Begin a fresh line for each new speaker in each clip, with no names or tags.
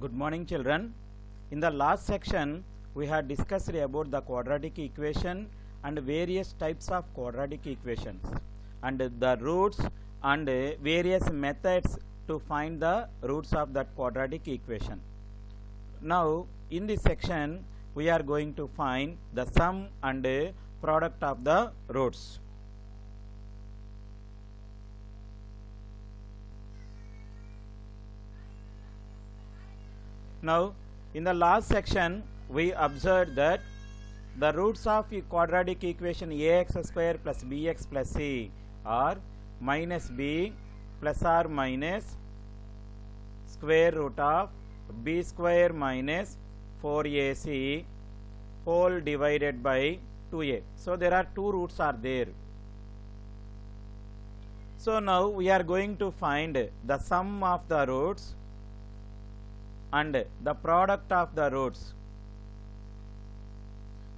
Good morning, children. In the last section, we had discussed about the quadratic equation and various types of quadratic equations and the roots and various methods to find the roots of that quadratic equation. Now, in this section, we are going to find the sum and product of the roots. Now, in the last section, we observed that the roots of a quadratic equation ax square plus bx plus c are minus b plus or minus square root of b square minus 4ac whole divided by 2a. So, there are two roots are there. So, now we are going to find the sum of the roots and the product of the roots.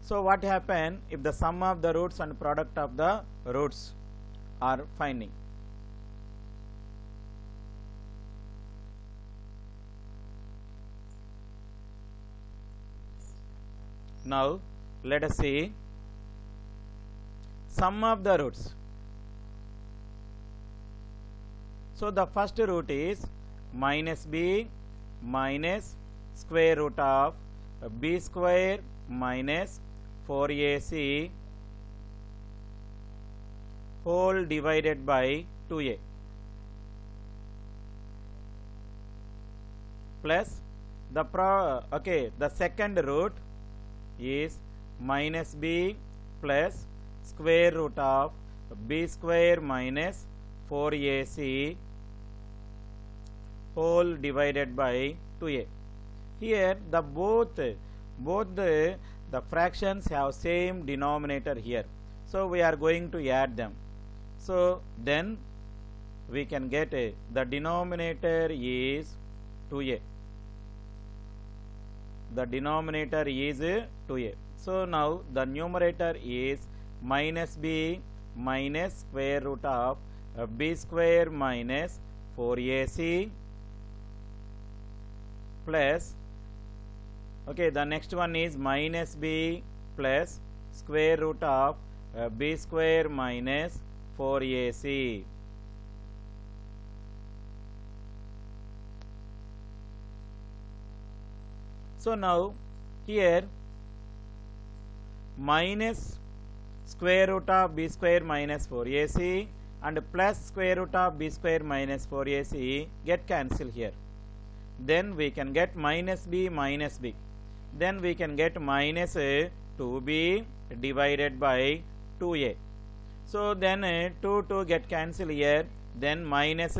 So, what happen if the sum of the roots and product of the roots are finding? Now, let us see sum of the roots. So, the first root is minus b minus square root of b square minus 4ac whole divided by 2a plus the second root is minus b plus square root of b square minus 4ac whole divided by 2a. Here the both the fractions have same denominator here. So, we are going to add them. So, then we can get the denominator is 2a. The denominator is 2a. So, now the numerator is minus b minus square root of b square minus 4ac plus the next one is minus b plus square root of b square minus 4ac so now here minus square root of b square minus 4ac and plus square root of b square minus 4ac get cancelled here. Then we can get minus b, then we can get minus 2b divided by 2a. So, then 2 get cancelled here, then minus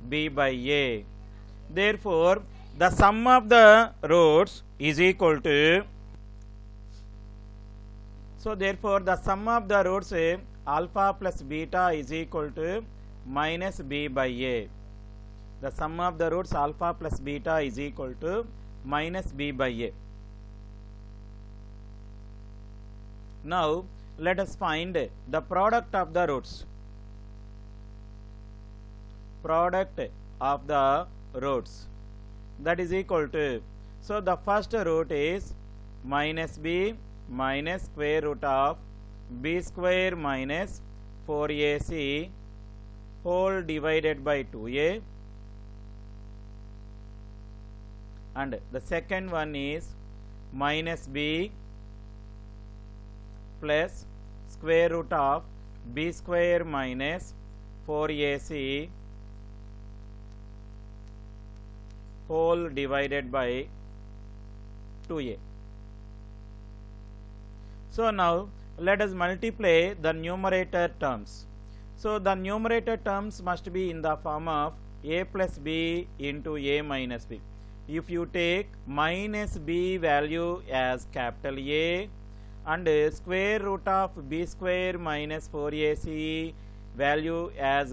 b by a. Therefore, the sum of the roots is equal to, so therefore, the sum of the roots alpha plus beta is equal to minus b by a. The sum of the roots alpha plus beta is equal to minus b by a. Now, let us find the product of the roots. Product of the roots, that is equal to, so the first root is minus b minus square root of b square minus 4ac whole divided by 2a. And the second one is minus b plus square root of b square minus 4ac whole divided by 2a. So, now let us multiply the numerator terms. So, the numerator terms must be in the form of a plus b into a minus b. If you take minus b value as capital A and square root of b square minus 4ac value as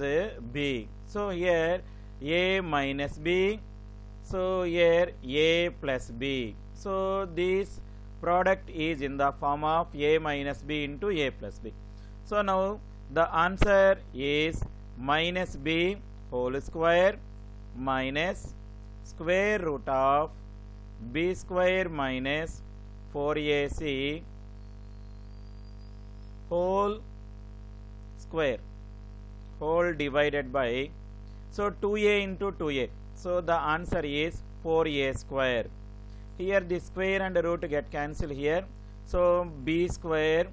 b. So, here a minus b, so here a plus b. So, this product is in the form of a minus b into a plus b. So, now the answer is minus b whole square minus square root of b square minus 4ac whole square whole divided by, so 2a into 2a, so the answer is 4a square. Here the square and root get cancelled here, so b square,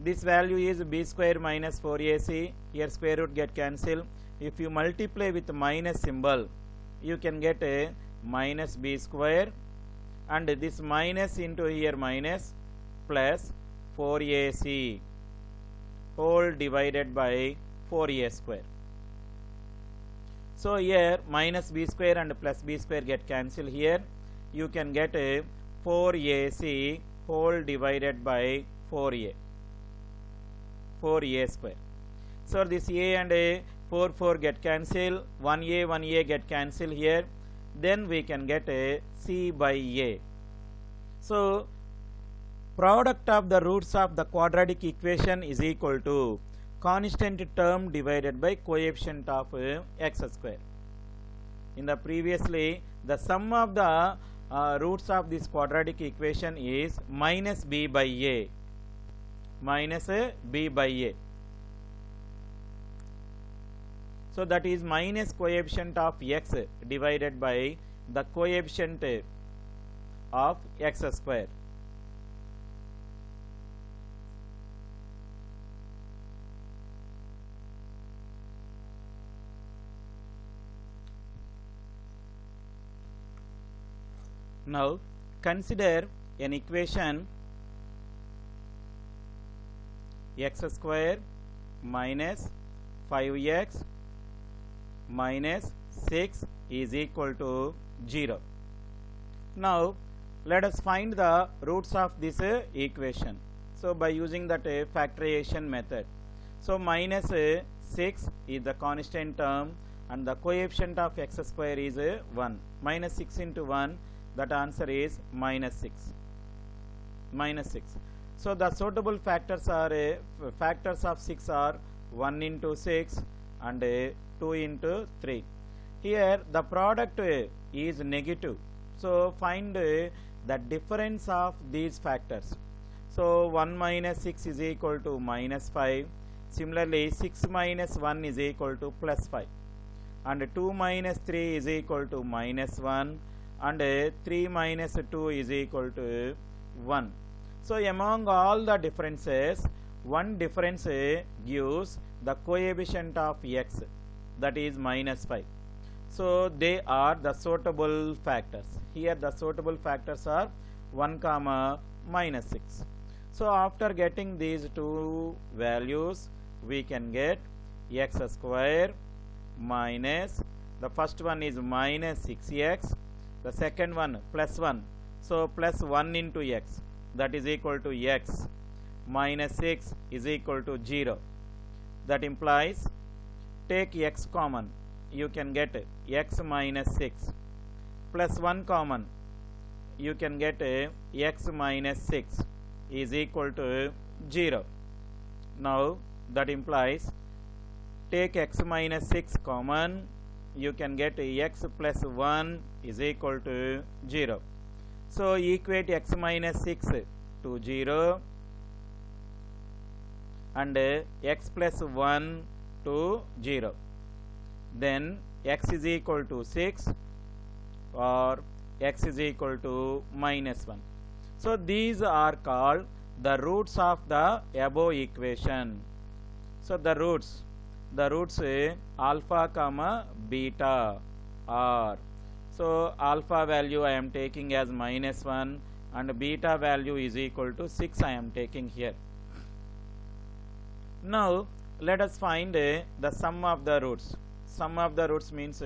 this value is b square minus 4ac, here square root get cancelled. If you multiply with minus symbol, you can get a minus b square, and this minus into here minus plus 4ac whole divided by 4a square. So here minus b square and plus b square get cancelled here, you can get a 4ac whole divided by 4a square. So this a and a 4 get cancelled, 1a get cancelled here, then we can get a c by a. So product of the roots of the quadratic equation is equal to constant term divided by coefficient of x square. In the previously, the sum of the roots of this quadratic equation is minus b by a, minus b by a. So that is minus coefficient of x divided by the coefficient of x square. Now consider an equation x square minus 5x minus 6 is equal to 0. Now let us find the roots of this equation. So by using that factorization method, so minus 6 is the constant term and the coefficient of x square is 1. Minus 6 into 1, that answer is minus 6. Minus 6. So the suitable factors are factors of 6 are 1 into 6 and 2 into 3. Here the product is negative. So find the difference of these factors. So 1 minus 6 is equal to minus 5. Similarly 6 minus 1 is equal to plus 5. And 2 minus 3 is equal to minus 1. And 3 minus 2 is equal to 1. So among all the differences, one difference gives the coefficient of x, that is minus 5. So they are the suitable factors. Here the suitable factors are 1 comma minus 6. So after getting these two values, we can get x square minus, the first one is minus 6x, the second one plus 1. So plus 1 into x, that is equal to x minus 6 is equal to 0. That implies take x common, you can get x minus 6 plus 1 common, you can get x minus 6 is equal to 0. Now that implies take x minus 6 common, you can get x plus 1 is equal to 0. So equate x minus 6 to 0 and x plus 1 to 0. Then x is equal to 6 or x is equal to minus 1. So these are called the roots of the above equation. So the roots alpha comma beta are, so alpha value I am taking as minus 1 and beta value is equal to 6 I am taking here. Now let us find the sum of the roots. Sum of the roots means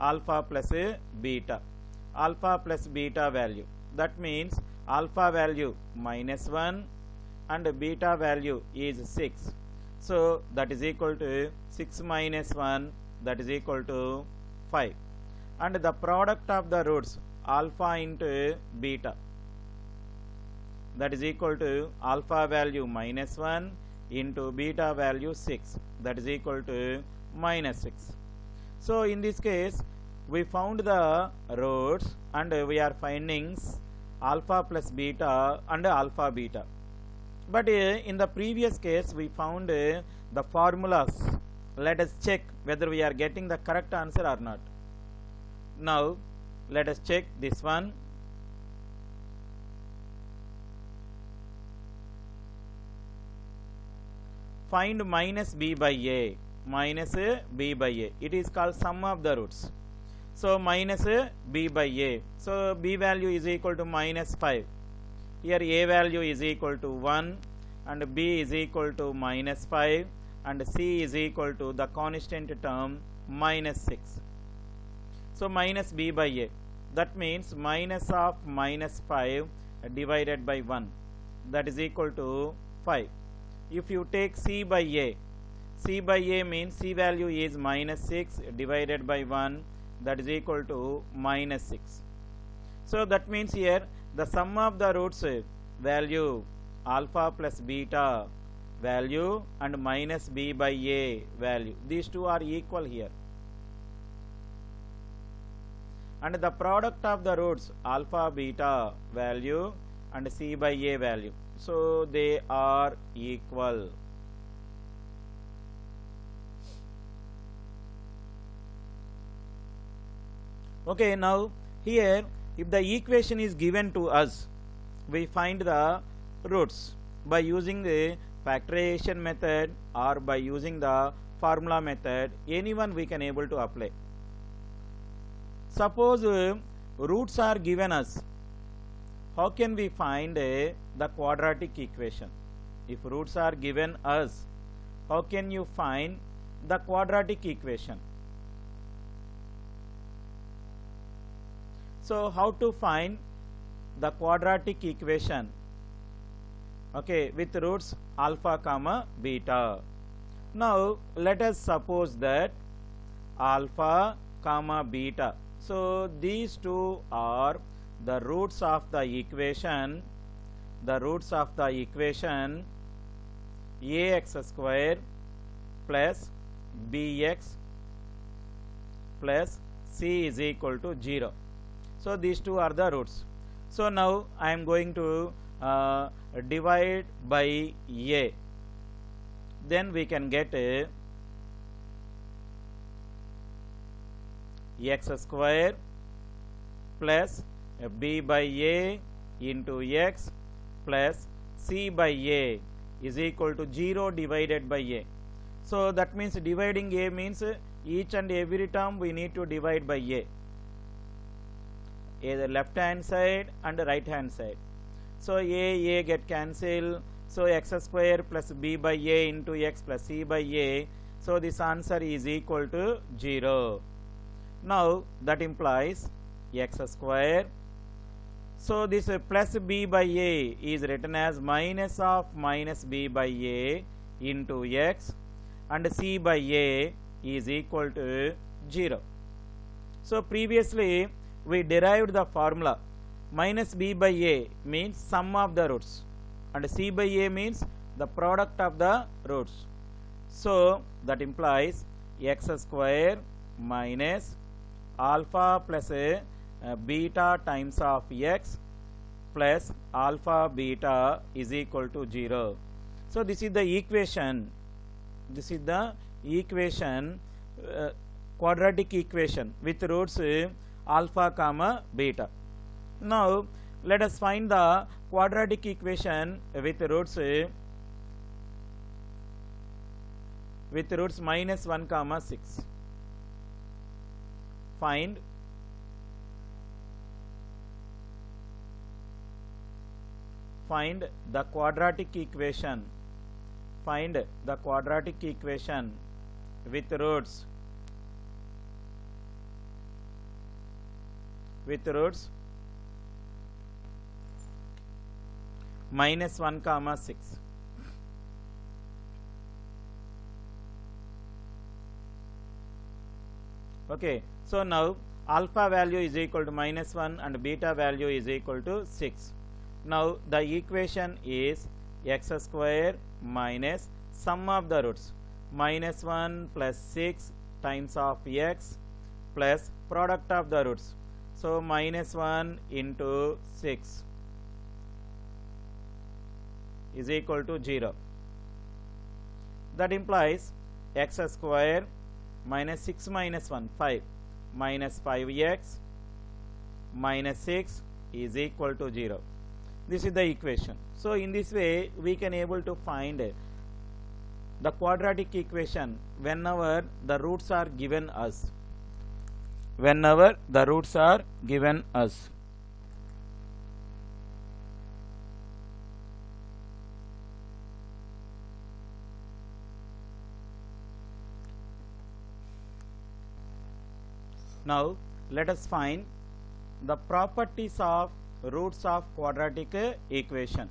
alpha plus beta. Alpha plus beta value. That means alpha value minus 1 and beta value is 6. So that is equal to 6 minus 1, that is equal to 5. And the product of the roots alpha into beta, that is equal to alpha value minus 1 into beta value 6, that is equal to minus 6. So in this case we found the roots and we are finding alpha plus beta and alpha beta. But in the previous case we found the formulas. Let us check whether we are getting the correct answer or not. Now let us check this one. Find minus b by a. Minus b by a. It is called sum of the roots. So minus b by a. So b value is equal to minus 5. Here a value is equal to 1 and b is equal to minus 5 and c is equal to the constant term minus 6. So minus b by a. That means minus of minus 5 divided by 1. That is equal to 5. If you take c by a. C by a means c value is minus 6 divided by 1, that is equal to minus 6. So that means here the sum of the roots value alpha plus beta value and minus b by a value, these two are equal here. And the product of the roots alpha beta value and c by a value, so they are equal. Okay, now here if the equation is given to us, we find the roots by using the factorization method or by using the formula method, anyone we can able to apply. Suppose roots are given us, how can we find the quadratic equation? If roots are given us, how can you find the quadratic equation? So how to find the quadratic equation? Okay, with roots alpha comma beta. Now let us suppose that alpha comma beta. So these two are the roots of the equation. The roots of the equation ax square plus bx plus c is equal to 0. So these two are the roots. So now I am going to divide by a. Then we can get x square plus b by a into x plus c by a is equal to 0 divided by a. So that means dividing a means each and every term we need to divide by a, either left hand side and right hand side. So a get cancelled. So x square plus b by a into x plus c by a. So this answer is equal to 0. Now that implies x square. So this plus b by a is written as minus of minus b by a into x, and c by a is equal to 0. So previously we derived the formula. Minus b by a means sum of the roots and c by a means the product of the roots. So that implies x square minus alpha plus beta times of x plus alpha beta is equal to 0. So this is the equation. This is the equation, quadratic equation with roots alpha comma beta. Now let us find the quadratic equation with roots minus 1 comma 6. Find the quadratic equation. Find the quadratic equation with roots minus 1 comma 6. Okay, so now alpha value is equal to minus 1 and beta value is equal to 6. Now the equation is x square minus sum of the roots minus 1 plus 6 times of x plus product of the roots. So minus 1 into 6 is equal to 0. That implies x square minus 6 minus 1, 5, minus 5x minus 6 is equal to 0. This is the equation. So in this way we can able to find the quadratic equation whenever the roots are given us. Whenever the roots are given us. Now let us find the properties of roots of quadratic equation.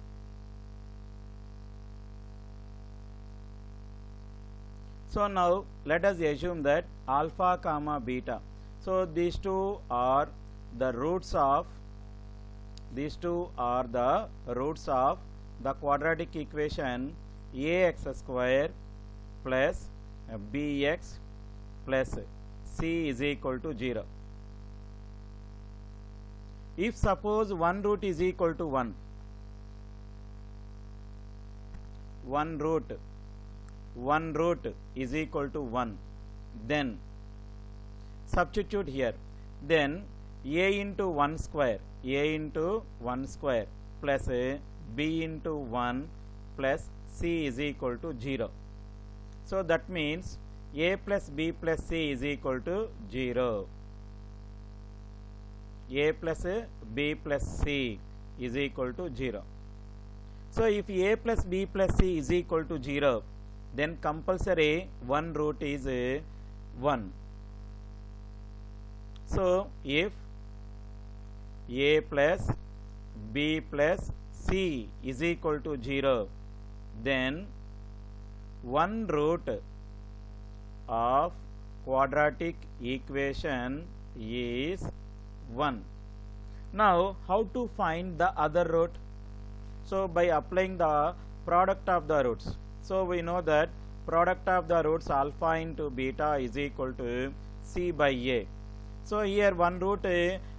So now let us assume that alpha comma beta. So these two are the roots of the quadratic equation ax square plus bx plus c is equal to 0. If suppose one root is equal to 1, one root is equal to 1, then substitute here, then a into 1 square plus b into 1 plus c is equal to 0. So that means a plus b plus c is equal to 0. A plus b plus c is equal to 0. So if a plus b plus c is equal to 0, then compulsory one root is 1. So if a plus b plus c is equal to 0, then one root of quadratic equation is 1. Now how to find the other root? So by applying the product of the roots. So we know that product of the roots alpha into beta is equal to c by a. So here one root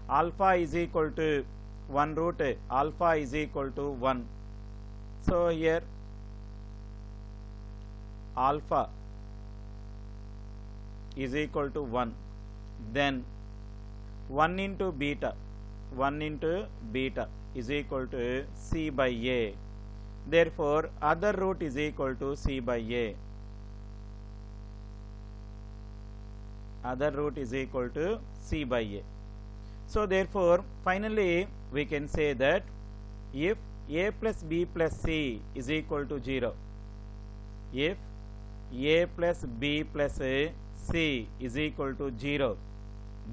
alpha is equal to 1. So here alpha is equal to 1. Then 1 into beta is equal to c by a. Therefore other root is equal to c by a. Other root is equal to c by a. So therefore finally we can say that if a plus b plus c is equal to 0, if a plus b plus c is equal to 0,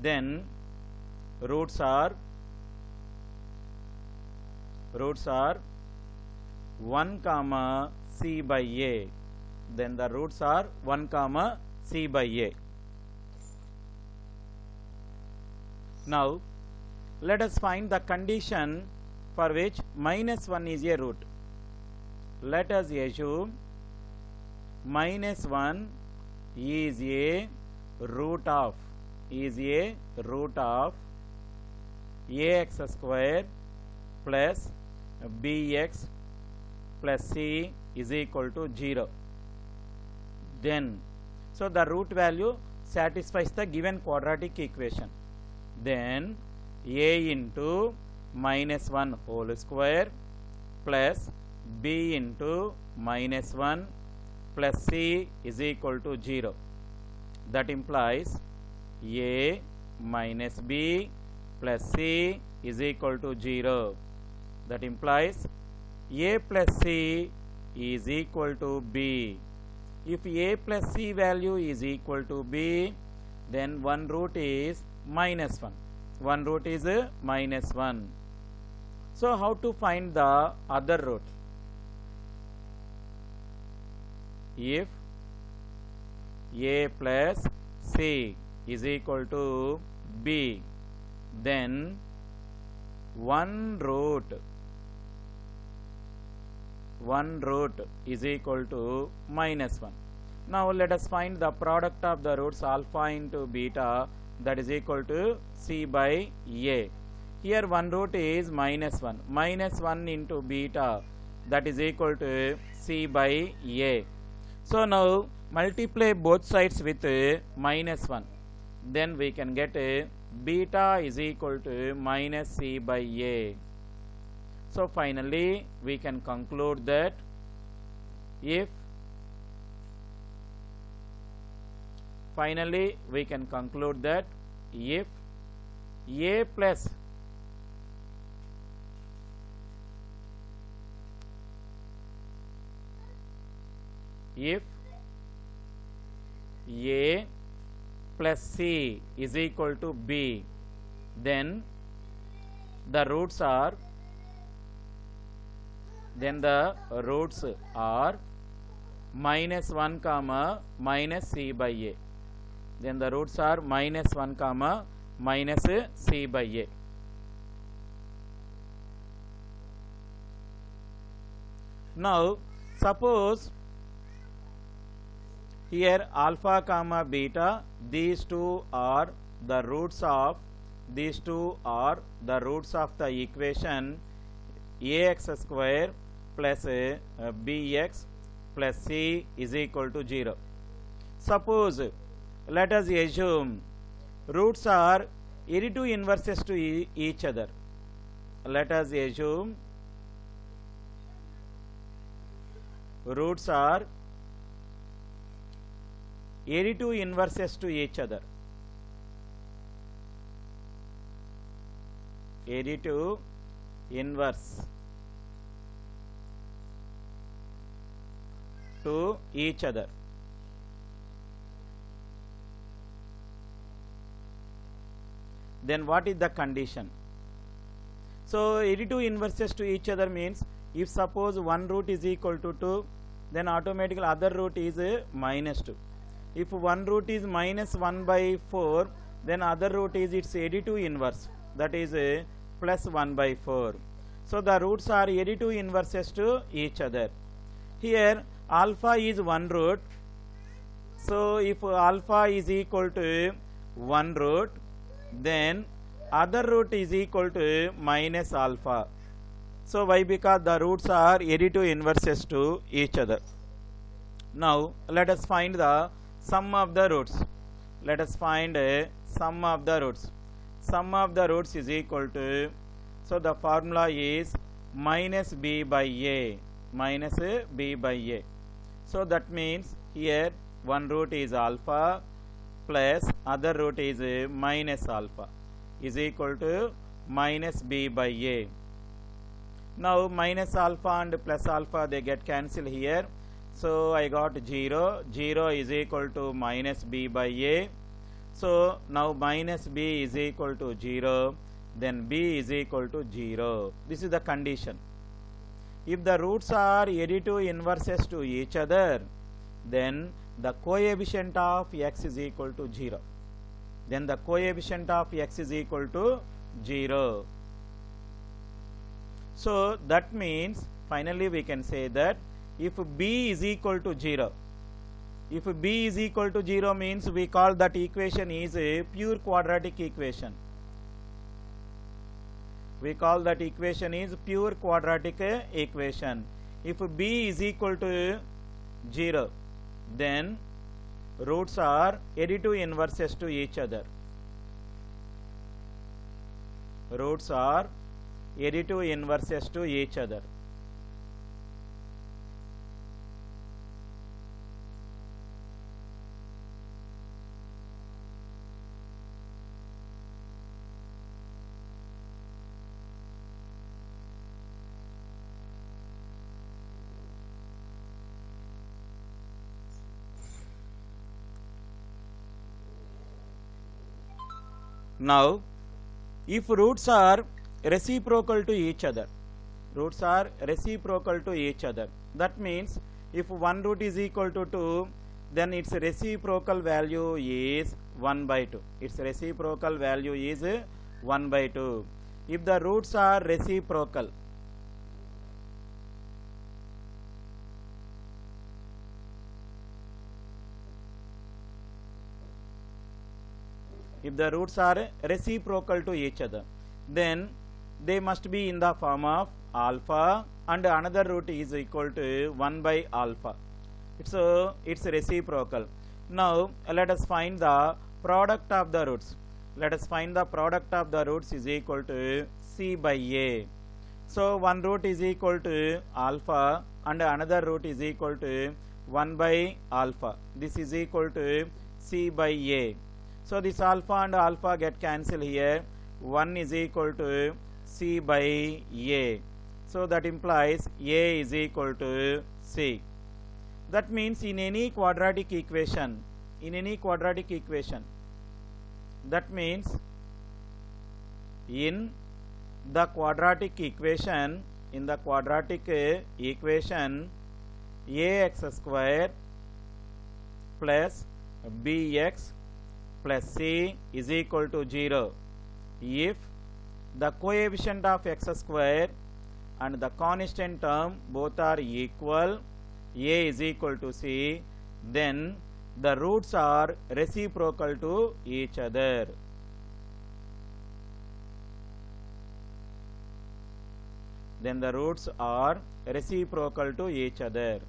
then roots are 1 comma c by a. Then the roots are 1 comma c by a. Now let us find the condition for which minus 1 is a root. Let us assume minus 1 is a root of ax square plus bx plus c is equal to 0. Then so the root value satisfies the given quadratic equation. Then a into minus 1 whole square plus b into minus 1 plus c is equal to 0. That implies a minus b plus c is equal to 0. That implies a plus c is equal to b. If a plus c value is equal to b, then one root is minus 1. One root is minus 1. So how to find the other root? If a plus c is equal to b, then one root is equal to minus 1. Now let us find the product of the roots alpha into beta that is equal to c by a. Here one root is minus 1. Minus 1 into beta, that is equal to c by a. So now multiply both sides with minus 1. Then we can get beta is equal to minus c by a. So finally we can conclude that if a plus if a plus c is equal to b, then the roots are minus 1 comma minus c by a. Then the roots are minus 1 comma minus c by a. Now suppose here alpha comma beta, these two are the roots of the equation ax square plus bx plus c is equal to 0. Suppose let us assume roots are additive inverses to each other. Let us assume roots are additive inverses to each other. Additive inverse to each other. Then what is the condition? So additive inverses to each other means if suppose one root is equal to 2, then automatically other root is minus 2. If one root is minus 1 by 4, then other root is its additive inverse, that is plus 1 by 4. So the roots are additive inverses to each other. Here alpha is one root. So if alpha is equal to one root, then other root is equal to minus alpha. So why? Because the roots are additive inverses to each other. Now let us find the sum of the roots. Let us find a sum of the roots. Sum of the roots is equal to, so the formula is minus b by a, minus b by a. So that means here one root is alpha plus other root is minus alpha is equal to minus b by a. Now minus alpha and plus alpha, they get cancelled here. So I got 0. 0 is equal to minus b by a. So now minus b is equal to 0, then b is equal to 0. This is the condition. If the roots are additive inverses to each other, then the coefficient of x is equal to 0. Then the coefficient of x is equal to 0. So that means finally we can say that if b is equal to 0, if b is equal to 0 means we call that equation is a pure quadratic equation. We call that equation is pure quadratic equation. If b is equal to 0, then roots are additive inverses to each other. Roots are additive inverses to each other. Now if roots are reciprocal to each other, roots are reciprocal to each other, that means if one root is equal to 2, then its reciprocal value is 1 by 2. Its reciprocal value is 1 by 2. If the roots are reciprocal, if the roots are reciprocal to each other, then they must be in the form of alpha and another root is equal to 1 by alpha. It's reciprocal. Now let us find the product of the roots. Let us find the product of the roots is equal to c by a. So one root is equal to alpha and another root is equal to 1 by alpha. This is equal to c by a. So this alpha and alpha get cancelled here. 1 is equal to c by a. So that implies a is equal to c. That means in any quadratic equation, that means in the quadratic equation, ax square plus bx plus c is equal to 0 if the coefficient of x square and the constant term both are equal, a is equal to c, then the roots are reciprocal to each other. Then the roots are reciprocal to each other.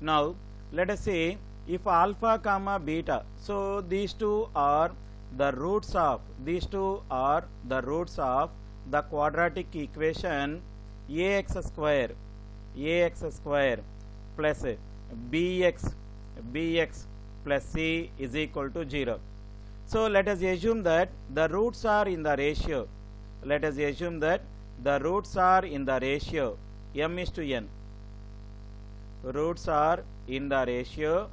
Now let us say if alpha comma beta, so these two are the roots of the quadratic equation ax square plus bx plus c is equal to 0. So let us assume that the roots are in the ratio. M is to n. Roots are in the ratio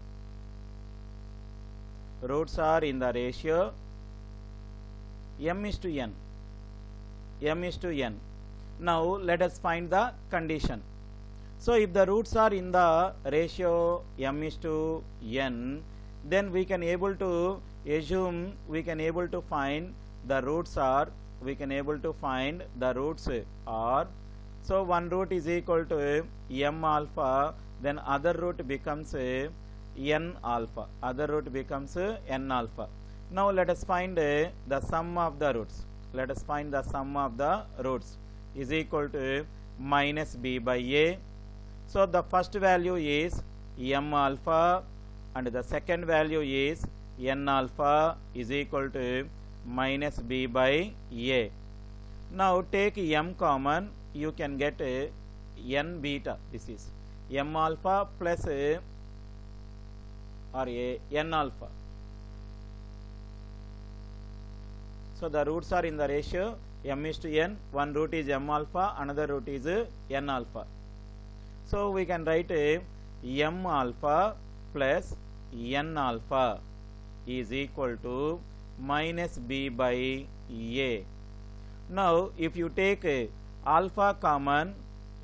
m is to n. Now let us find the condition. So if the roots are in the ratio m is to n, then we can able to find the roots are so one root is equal to m alpha, then other root becomes n alpha. Now let us find the sum of the roots. Is equal to minus b by a. So the first value is m alpha and the second value is n alpha is equal to minus b by a. Now take m common, you can get n beta. This is m alpha plus n alpha. So the roots are in the ratio m is to n. One root is m alpha, another root is n alpha. So we can write m alpha plus n alpha is equal to minus b by a. Now if you take alpha common,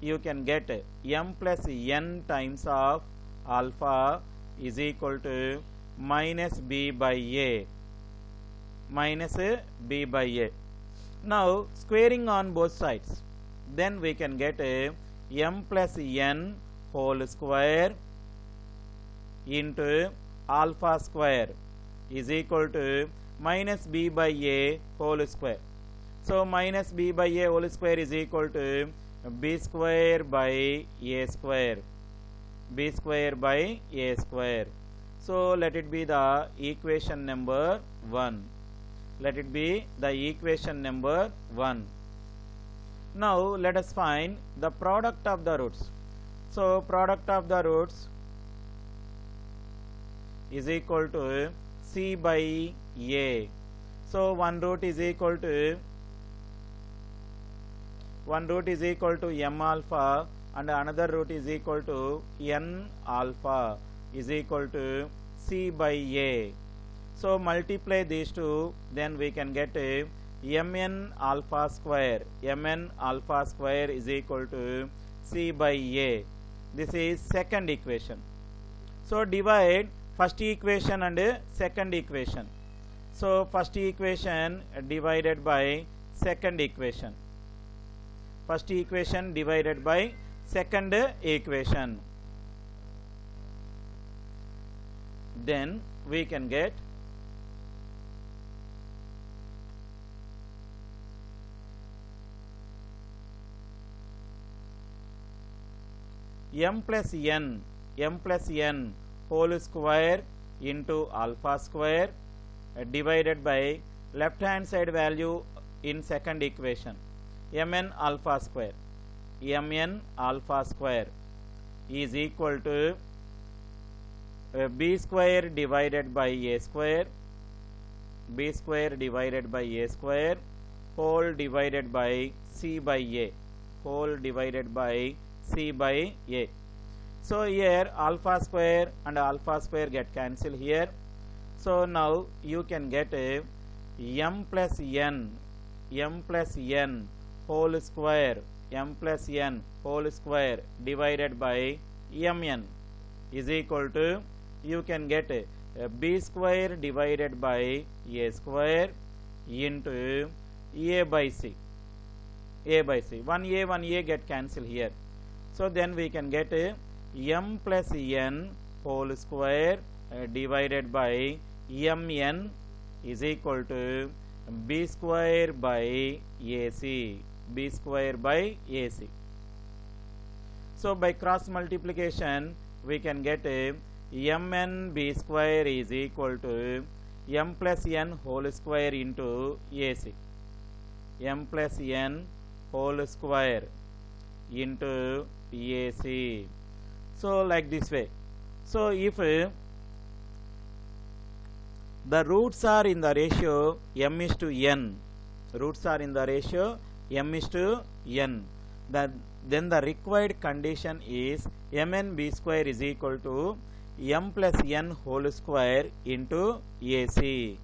you can get m plus n times of alpha is equal to minus b by a. Now squaring on both sides, then we can get m plus n whole square into alpha square is equal to minus b by a whole square. So minus b by a whole square is equal to b square by a square. So let it be the equation number 1. Now let us find the product of the roots. So product of the roots is equal to c by a. So one root is equal to m alpha and another root is equal to n alpha is equal to c by a. So multiply these two, then we can get mn alpha square is equal to c by a. This is second equation. So divide first equation and second equation. So first equation divided by second equation. First equation divided by second equation. Then we can get m plus n whole square into alpha square divided by left hand side value in second equation mn alpha square. Mn alpha square is equal to b square divided by a square, b square divided by a square whole divided by c by a, whole divided by c by a. So here alpha square and alpha square get cancelled here. So now you can get m plus n whole square, m plus n whole square divided by mn is equal to, you can get b square divided by a square into a by c. A by c, 1a get cancelled here. So then we can get m plus n whole square divided by mn is equal to b square by ac, b square by ac. So by cross multiplication we can get mn b square is equal to m plus n whole square into ac, m plus n whole square into ac. So like this way. So if the roots are in the ratio m is to n, roots are in the ratio m is to n, then the required condition is mn b square is equal to m plus n whole square into ac.